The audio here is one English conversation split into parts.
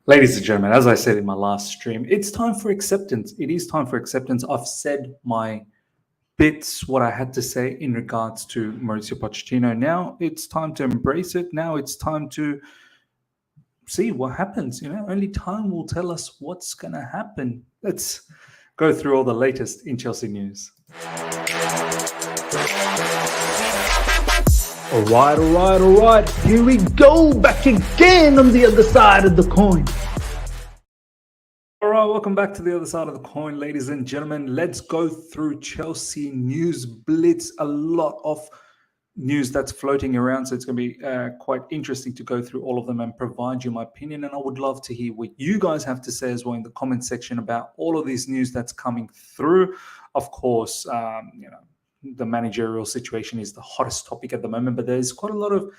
Ladies and gentlemen, as I said in my last stream, it's time for acceptance. It is time for acceptance. I've said my bits, what I had to say in regards to Mauricio Pochettino. Now it's time to embrace it. Now it's time to see what happens. Only time will tell us what's going to happen. Let's go through all the latest in Chelsea news. All right. Here we go, back again on the other side of the coin. All right, welcome back to the other side of the coin, ladies and gentlemen. Let's go through Chelsea news blitz. A lot of news that's floating around, so it's going to be quite interesting to go through all of them and provide you my opinion. And I would love to hear what you guys have to say as well in the comment section about all of this news that's coming through. Of course, the managerial situation is the hottest topic at the moment, but there's quite a lot of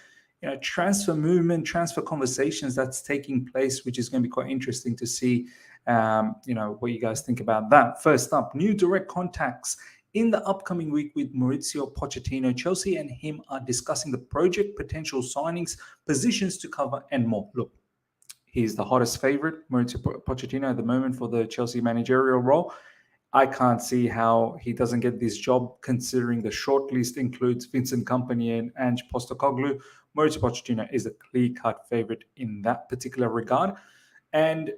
transfer movement, transfer conversations that's taking place, which is going to be quite interesting to see what you guys think about that. First up, new direct contacts in the upcoming week with Mauricio Pochettino. Chelsea and him are discussing the project, potential signings, positions to cover, and more. Look, he's the hottest favorite, Mauricio Pochettino, at the moment for the Chelsea managerial role. I can't see how he doesn't get this job, considering the shortlist includes Vincent Kompany and Ange Postecoglu. Mauricio Pochettino is a clear-cut favorite in that particular regard, and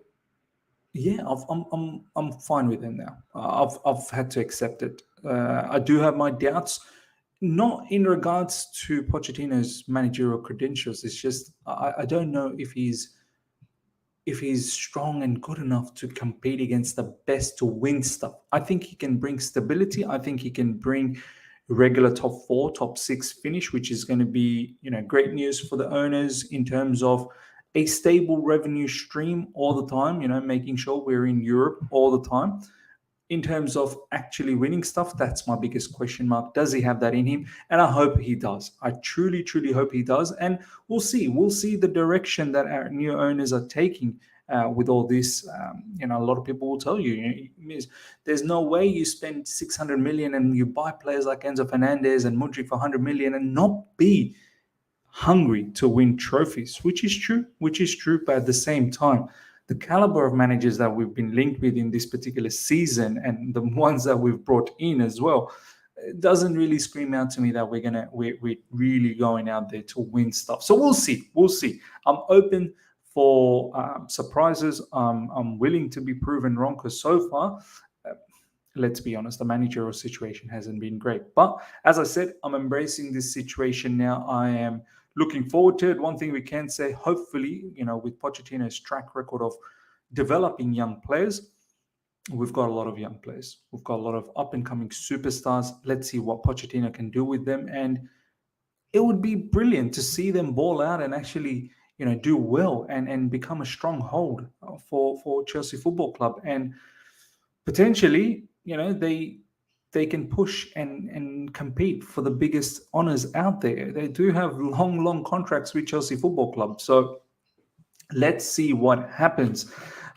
yeah, I'm fine with him now. I've had to accept it. I do have my doubts, not in regards to Pochettino's managerial credentials. It's just I don't know if he's strong and good enough to compete against the best to win stuff. I think he can bring stability. I think he can bring regular top 4, top 6 finish, which is going to be, great news for the owners in terms of a stable revenue stream all the time, making sure we're in Europe all the time. In terms of actually winning stuff, that's my biggest question mark. Does he have that in him? And I hope he does. I truly, truly hope he does. And we'll see. We'll see the direction that our new owners are taking with all this. A lot of people will tell you, there's no way you spend 600 million and you buy players like Enzo Fernandez and Mudryk for 100 million and not be hungry to win trophies, which is true. But at the same time, the caliber of managers that we've been linked with in this particular season and the ones that we've brought in as well, it doesn't really scream out to me that we're really going out there to win stuff. So we'll see. I'm open for surprises. I'm willing to be proven wrong, because so far, let's be honest, the managerial situation hasn't been great. But as I said, I'm embracing this situation now. I am looking forward to it. One thing we can say, hopefully, with Pochettino's track record of developing young players, we've got a lot of young players. We've got a lot of up-and-coming superstars. Let's see what Pochettino can do with them. And it would be brilliant to see them ball out and actually, do well and become a stronghold for Chelsea Football Club. And potentially, they can push and compete for the biggest honors out there. They do have long contracts with Chelsea Football Club. So let's see what happens.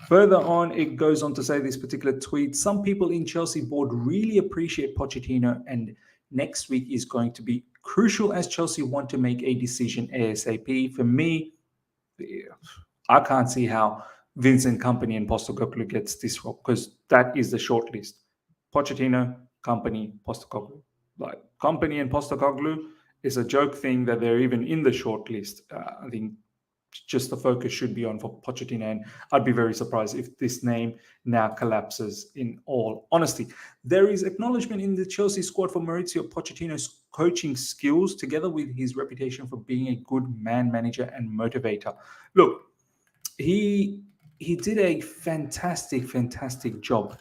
Further on, it goes on to say, this particular tweet, some people in Chelsea board really appreciate Pochettino, and next week is going to be crucial as Chelsea want to make a decision ASAP. For me, I can't see how Vincent Kompany and Postecoglu gets this role, because that is the short list. Pochettino, Kompany, Postecoglu. Like, Kompany and Postecoglu is a joke thing that they're even in the short list. I think just the focus should be on for Pochettino, and I'd be very surprised if this name now collapses, in all honesty. There is acknowledgement in the Chelsea squad for Mauricio Pochettino's coaching skills, together with his reputation for being a good man manager and motivator. Look, he did a fantastic job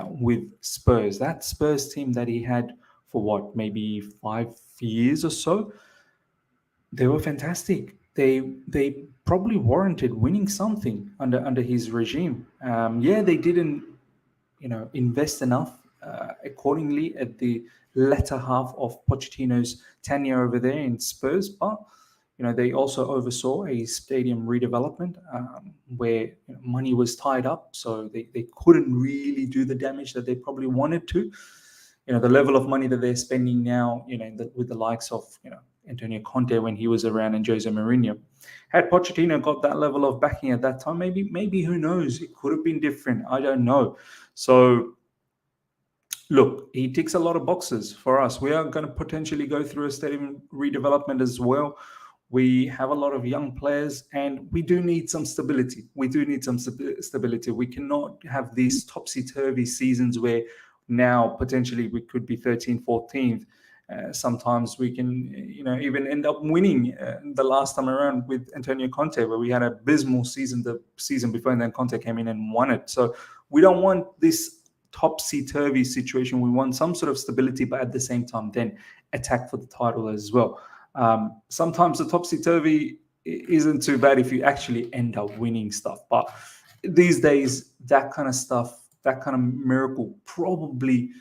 with Spurs. That Spurs team that he had for maybe 5 years or so, they were fantastic. They probably warranted winning something under his regime. They didn't invest enough accordingly at the latter half of Pochettino's tenure over there in Spurs, but they also oversaw a stadium redevelopment where money was tied up, so they couldn't really do the damage that they probably wanted to. the level of money that they're spending now, with the likes of, Antonio Conte when he was around and Jose Mourinho. Had Pochettino got that level of backing at that time, maybe who knows? It could have been different. I don't know. So, look, he ticks a lot of boxes for us. We are going to potentially go through a stadium redevelopment as well. We have a lot of young players, and we do need some stability. We cannot have these topsy-turvy seasons where now potentially we could be 13th, 14th. Sometimes we can, even end up winning the last time around with Antonio Conte, where we had an abysmal season the season before, and then Conte came in and won it. So we don't want this topsy-turvy situation. We want some sort of stability, but at the same time, then attack for the title as well. Sometimes the topsy-turvy isn't too bad if you actually end up winning stuff. But these days, that kind of stuff, that kind of miracle probably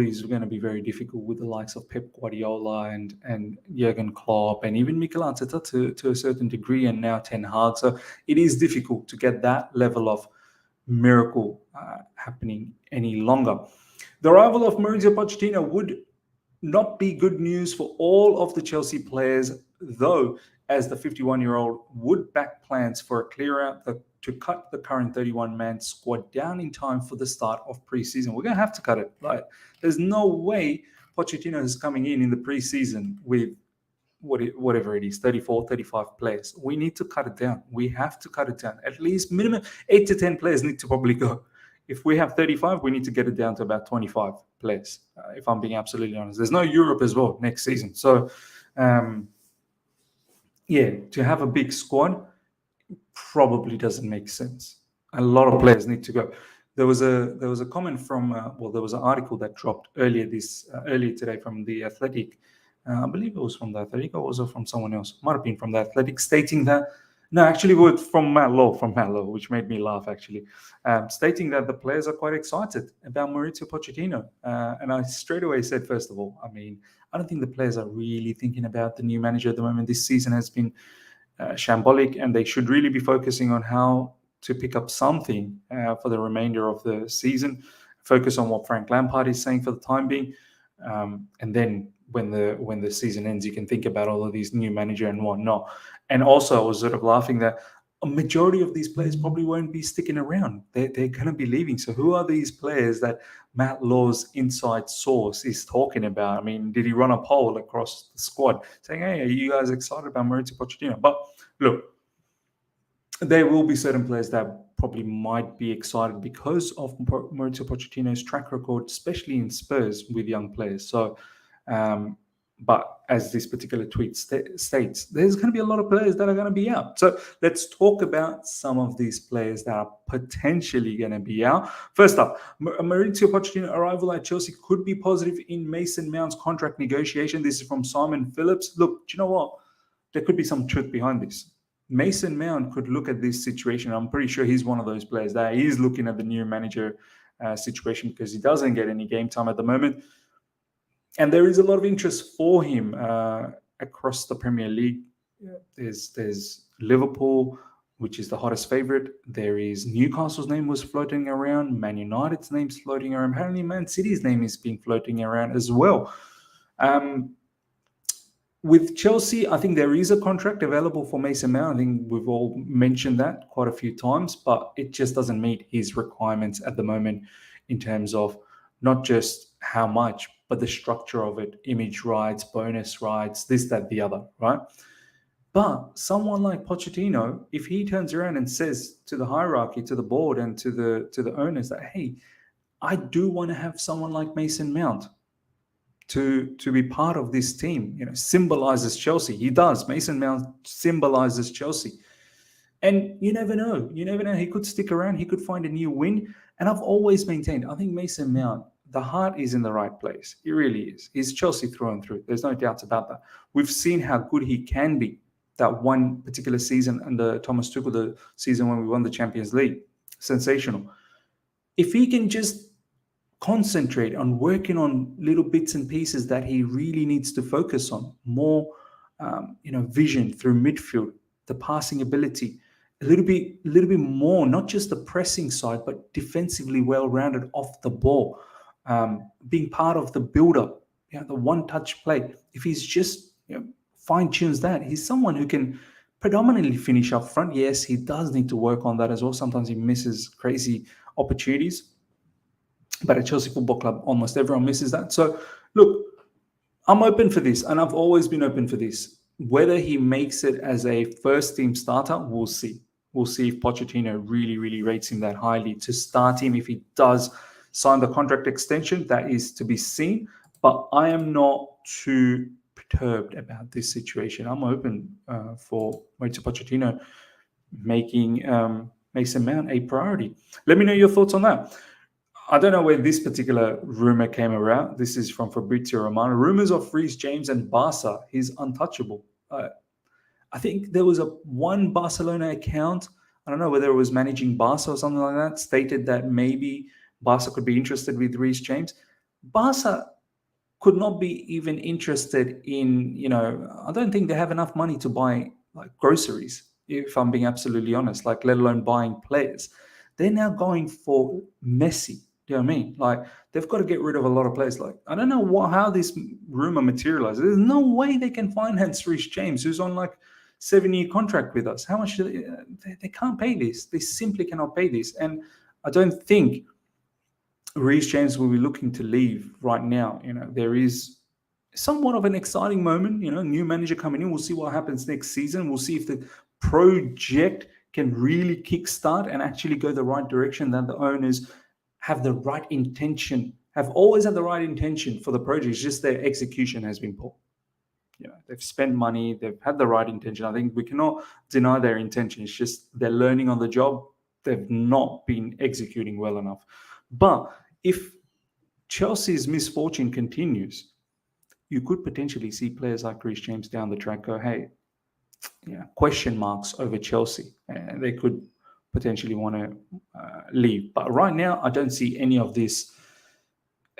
is going to be very difficult with the likes of Pep Guardiola and Jurgen Klopp and even Mikel Arteta to a certain degree, and now Ten Hag. So it is difficult to get that level of miracle happening any longer. The arrival of Mauricio Pochettino would not be good news for all of the Chelsea players, though, as the 51-year-old would back plans for a clear-out to cut the current 31-man squad down in time for the start of pre-season. We're going to have to cut it. Like, there's no way Pochettino is coming in the pre-season with whatever it is, 34, 35 players. We need to cut it down. We have to cut it down. At least minimum 8 to 10 players need to probably go. If we have 35, we need to get it down to about 25 players, if I'm being absolutely honest. There's no Europe as well next season. So, to have a big squad probably doesn't make sense. A lot of players need to go. There was a comment from, there was an article that dropped earlier today from The Athletic. I believe it was from The Athletic, or was it from someone else? Might have been from The Athletic, stating that, no, actually it was from Matt Law, which made me laugh, actually, stating that the players are quite excited about Mauricio Pochettino. And I straight away said, first of all, I don't think the players are really thinking about the new manager at the moment. This season has been shambolic, and they should really be focusing on how to pick up something for the remainder of the season. Focus on what Frank Lampard is saying for the time being, and then when the season ends, you can think about all of these new manager and whatnot. And also, I was sort of laughing that a majority of these players probably won't be sticking around. They're going to be leaving. So who are these players that Matt Law's inside source is talking about? Did he run a poll across the squad saying, hey, are you guys excited about Mauricio Pochettino? But look, there will be certain players that probably might be excited because of Mauricio Pochettino's track record, especially in Spurs with young players. So, but as this particular tweet states, there's going to be a lot of players that are going to be out. So let's talk about some of these players that are potentially going to be out. First up, Mauricio Pochettino arrival at Chelsea could be positive in Mason Mount's contract negotiation. This is from Simon Phillips. Look, do you know what? There could be some truth behind this. Mason Mount could look at this situation. I'm pretty sure he's one of those players that is looking at the new manager situation, because he doesn't get any game time at the moment. And there is a lot of interest for him across the Premier League. There's Liverpool, which is the hottest favorite. There is Newcastle's name was floating around. Man United's name's floating around. Apparently Man City's name is being floating around as well. With Chelsea, I think there is a contract available for Mason Mount. I think we've all mentioned that quite a few times, but it just doesn't meet his requirements at the moment in terms of not just how much, but the structure of it, image rights, bonus rights, this, that, the other, right? But someone like Pochettino, if he turns around and says to the hierarchy, to the board, and to the owners that, hey, I do want to have someone like Mason Mount to be part of this team, symbolizes Chelsea. He does. Mason Mount symbolizes Chelsea. And you never know. He could stick around. He could find a new win. And I've always maintained, I think Mason Mount, the heart is in the right place. He really is. He's Chelsea through and through. There's no doubts about that. We've seen how good he can be. That one particular season under Thomas Tuchel, the season when we won the Champions League, sensational. If he can just concentrate on working on little bits and pieces that he really needs to focus on, more, vision through midfield, the passing ability, a little bit more, not just the pressing side, but defensively well-rounded off the ball. being part of the build-up, the one-touch play. If he's just fine-tunes that, he's someone who can predominantly finish up front. Yes, he does need to work on that as well. Sometimes he misses crazy opportunities. But at Chelsea Football Club, almost everyone misses that. So, look, I'm open for this, and I've always been open for this. Whether he makes it as a first-team starter, we'll see. We'll see if Pochettino really, really rates him that highly to start him. If he does sign the contract extension, that is to be seen. But I am not too perturbed about this situation. I'm open for Mauricio Pochettino making Mason Mount a priority. Let me know your thoughts on that. I don't know where this particular rumor came around. This is from Fabrizio Romano. Rumors of Rhys James and Barca. He's untouchable. I think there was one Barcelona account, I don't know whether it was managing Barca or something like that, stated that maybe Barca could be interested with Rhys James. Barca could not be even interested in, I don't think they have enough money to buy like groceries, if I'm being absolutely honest, like let alone buying players. They're now going for Messi. Do you know what I mean? Like, they've got to get rid of a lot of players. Like, I don't know how this rumor materializes. There's no way they can finance Rhys James, who's on like 7-year contract with us. How much they can't pay this. They simply cannot pay this. And I don't think Rhys James will be looking to leave right now. There is somewhat of an exciting moment. New manager coming in. We'll see what happens next season. We'll see if the project can really kickstart and actually go the right direction, that the owners have the right intention, have always had the right intention for the project. It's just their execution has been poor. They've spent money, they've had the right intention. I think we cannot deny their intention. It's just they're learning on the job. They've not been executing well enough. But if Chelsea's misfortune continues, you could potentially see players like Rhys James down the track go, hey, question marks over Chelsea. And they could potentially want to leave. But right now, I don't see any of this.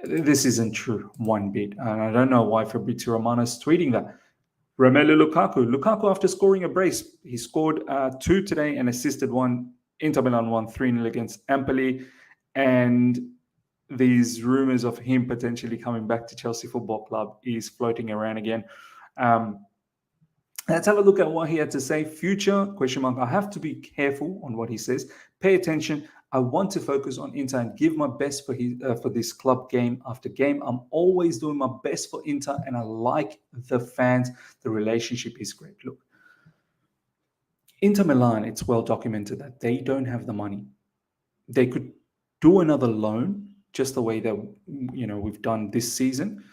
This isn't true one bit. And I don't know why Fabrizio Romano is tweeting that. Romelu Lukaku. Lukaku, after scoring a brace, he scored 2 today and assisted 1. Inter Milan won 3-0 against Empoli. And these rumors of him potentially coming back to Chelsea Football Club is floating around again. Let's have a look at what he had to say. Future, ? I have to be careful on what he says. Pay attention. I want to focus on Inter and give my best for this club game after game. I'm always doing my best for Inter and I like the fans. The relationship is great. Look, Inter Milan, it's well documented that they don't have the money. They could do another loan just the way that we've done this season.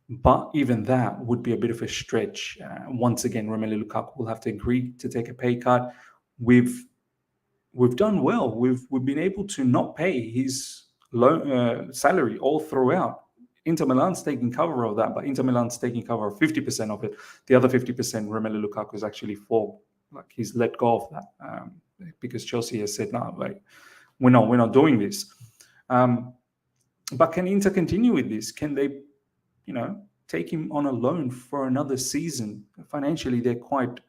But even that would be a bit of a stretch. Once again, Romelu Lukaku will have to agree to take a pay cut. We've done well. We've been able to not pay his loan salary all throughout. Inter Milan's taking cover of that, but Inter Milan's taking cover of 50% of it. The other 50%, Romelu Lukaku is actually he's let go of that because Chelsea has said, no, like we're not doing this. But can Inter continue with this? Can they take him on a loan for another season? Financially, they're quite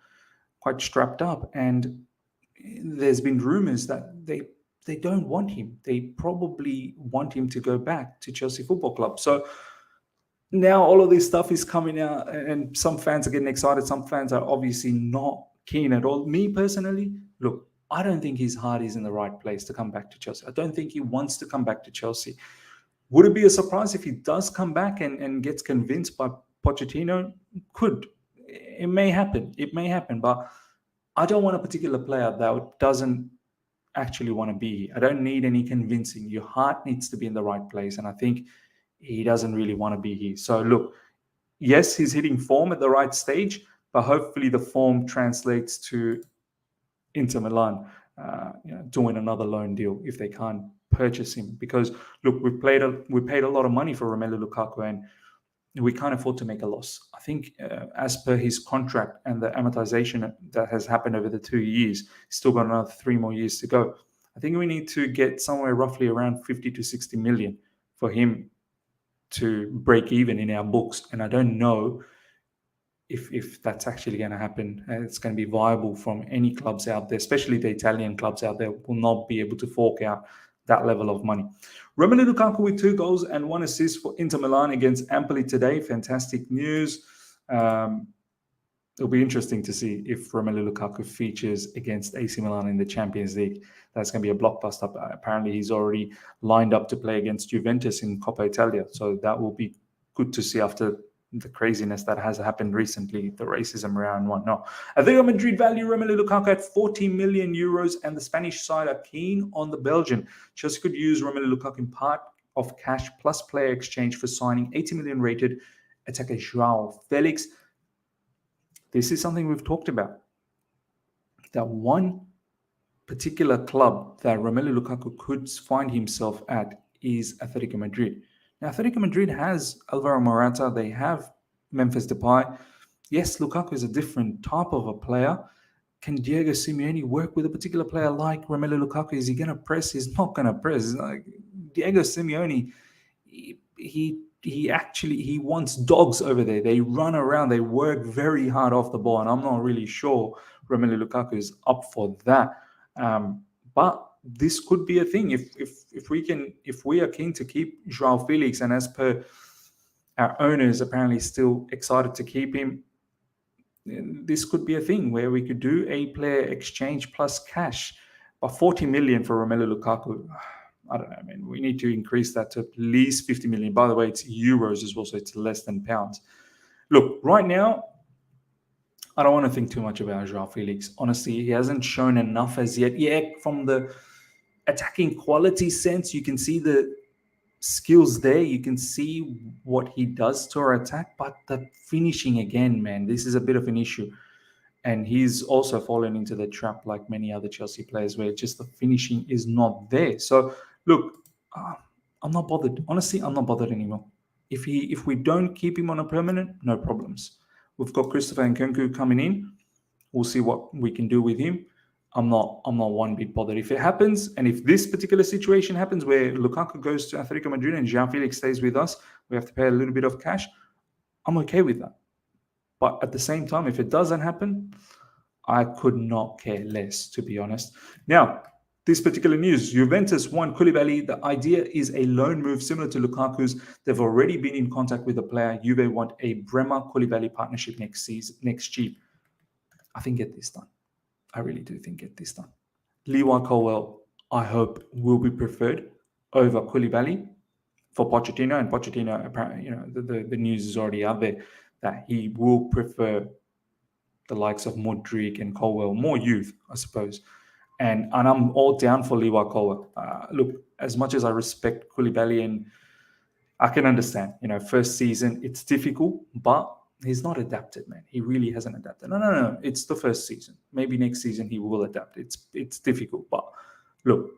strapped up, and there's been rumors that they don't want him. They probably want him to go back to Chelsea Football Club. So now all of this stuff is coming out, and some fans are getting excited. Some fans are obviously not keen at all. Me personally, look, I don't think his heart is in the right place to come back to Chelsea. I don't think he wants to come back to Chelsea. Would it be a surprise if he does come back and gets convinced by Pochettino? Could. It may happen. But I don't want a particular player that doesn't actually want to be here. I don't need any convincing. Your heart needs to be in the right place. And I think he doesn't really want to be here. So look, yes, he's hitting form at the right stage, but hopefully the form translates to Inter Milan doing another loan deal if they can't purchase him. Because look, we paid a lot of money for Romelu Lukaku, and we can't afford to make a loss. I think as per his contract and the amortization that has happened over the 2 years, he's still got another 3 more years to go. I think we need to get somewhere roughly around 50 to 60 million for him to break even in our books. And I don't know if that's actually going to happen. It's going to be viable from any clubs out there, especially the Italian clubs out there will not be able to fork out that level of money. Romelu Lukaku with 2 goals and 1 assist for Inter Milan against Empoli today. Fantastic news. It'll be interesting to see if Romelu Lukaku features against AC Milan in the Champions League. That's going to be a blockbuster. Apparently, he's already lined up to play against Juventus in Coppa Italia. So that will be good to see after the craziness that has happened recently, the racism around and whatnot. Atletico Madrid value Romelu Lukaku at 40 million euros, and the Spanish side are keen on the Belgian. Chelsea could use Romelu Lukaku in part of cash plus player exchange for signing 80 million rated attacker João Felix. This is something we've talked about. That one particular club that Romelu Lukaku could find himself at is Atletico Madrid. Now, Atletico Madrid has Alvaro Morata. They have Memphis Depay. Yes, Lukaku is a different type of a player. Can Diego Simeone work with a particular player like Romelu Lukaku? Is he going to press? He's not going to press. Like Diego Simeone, he wants dogs over there. They run around. They work very hard off the ball, and I'm not really sure Romelu Lukaku is up for that. But this could be a thing if we are keen to keep João Felix, and as per our owners apparently still excited to keep him, this could be a thing where we could do a player exchange plus cash. But 40 million for Romelu Lukaku, I don't know. I mean, we need to increase that to at least 50 million. By the way, it's euros as well, so it's less than pounds. Look, right now, I don't want to think too much about João Felix. Honestly, he hasn't shown enough as yet. Yeah, from the attacking quality sense, you can see the skills there. You can see what he does to our attack, but the finishing again, man, this is a bit of an issue. And he's also fallen into the trap like many other Chelsea players where just the finishing is not there. So, look, I'm not bothered. Honestly, I'm not bothered anymore. If we don't keep him on a permanent, no problems. We've got Christopher Nkunku coming in. We'll see what we can do with him. I'm not one bit bothered. If it happens, and if this particular situation happens where Lukaku goes to Atletico Madrid and João Felix stays with us, we have to pay a little bit of cash, I'm okay with that. But at the same time, if it doesn't happen, I could not care less, to be honest. Now, this particular news, Juventus won Coolie Bellion. The idea is a loan move similar to Lukaku's. They've already been in contact with the player. Juve want a Bremer-Coolie Bellion partnership next year. I think get this done. I really do think get this done. Levi Colwill, I hope, will be preferred over Coolie Bellion for Pochettino. And Pochettino, apparently, the news is already out there that he will prefer the likes of Modric and Colwill, more youth, I suppose. And I'm all down for Levi Colwill. Look, as much as I respect Coolie Bellion, I can understand, first season, it's difficult, but he's not adapted, man. He really hasn't adapted. No. It's the first season. Maybe next season he will adapt. It's difficult. But look,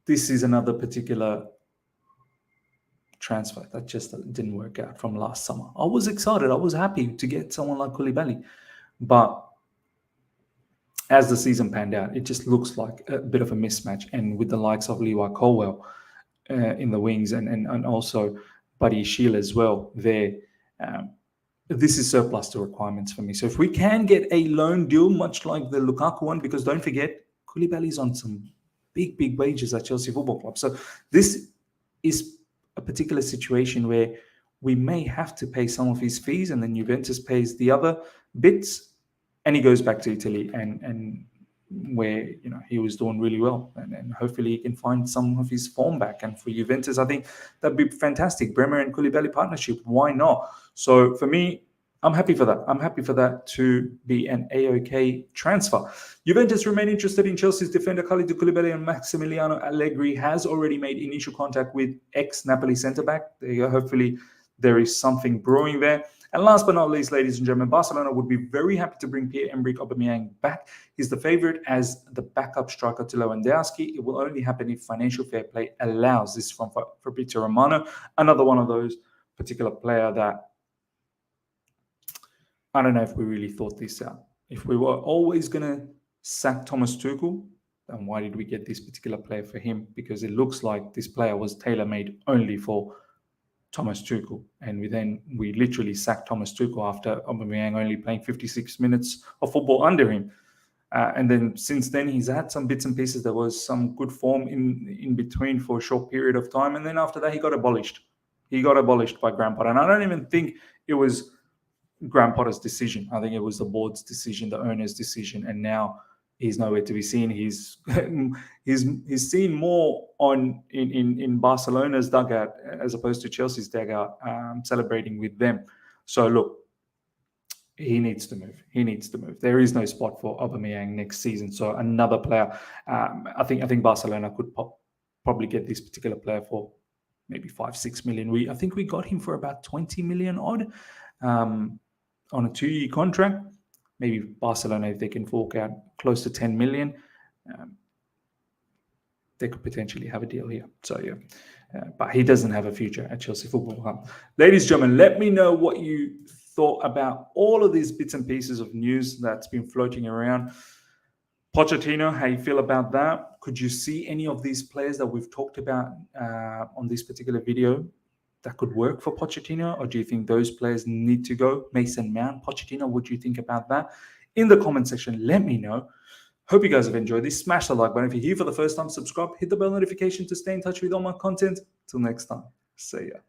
this is another particular transfer that just didn't work out from last summer. I was excited. I was happy to get someone like Coolie Bellion. But as the season panned out, it just looks like a bit of a mismatch. And with the likes of Levi Colwill in the wings and also Buddy Shield as well there, this is surplus to requirements for me. So if we can get a loan deal, much like the Lukaku one, because don't forget, Coolie Bellion's on some big wages at Chelsea Football Club. So this is a particular situation where we may have to pay some of his fees and then Juventus pays the other bits and he goes back to Italy and where he was doing really well and hopefully he can find some of his form back. And for Juventus, I think that'd be fantastic. Bremer and Coolie Bellion partnership, why not? So for me, I'm happy for that. I'm happy for that to be an A-OK transfer. Juventus remain interested in Chelsea's defender Kalidou Koulibaly, and Massimiliano Allegri has already made initial contact with ex-Napoli centre-back. There you go. Hopefully there is something brewing there. And last but not least, ladies and gentlemen, Barcelona would be very happy to bring Pierre-Emerick Aubameyang back. He's the favourite as the backup striker to Lewandowski. It will only happen if financial fair play allows. This from Fabrizio Romano, another one of those particular player that I don't know if we really thought this out. If we were always going to sack Thomas Tuchel, then why did we get this particular player for him? Because it looks like this player was tailor-made only for Thomas Tuchel. And we literally sacked Thomas Tuchel after Aubameyang only playing 56 minutes of football under him. And then since then, he's had some bits and pieces. There was some good form in between for a short period of time. And then after that, he got abolished. He got abolished by Graham Potter. And I don't even think it was Graham Potter's decision. I think it was the board's decision, the owner's decision. And now he's nowhere to be seen. He's seen more in Barcelona's dugout as opposed to Chelsea's dugout, celebrating with them. So look, he needs to move. He needs to move. There is no spot for Aubameyang next season. So another player. I think Barcelona could probably get this particular player for maybe 5-6 million. I think we got him for about 20 million odd on a 2-year contract. Maybe Barcelona, if they can fork out close to 10 million, they could potentially have a deal here. So yeah, but he doesn't have a future at Chelsea Football Club. Ladies and gentlemen, let me know what you thought about all of these bits and pieces of news that's been floating around. Pochettino, how you feel about that? Could you see any of these players that we've talked about on this particular video that could work for Pochettino? Or do you think those players need to go? Mason Mount, Pochettino, what do you think about that? In the comment section, let me know. Hope you guys have enjoyed this. Smash the like button. If you're here for the first time, subscribe, hit the bell notification to stay in touch with all my content. Till next time, see ya.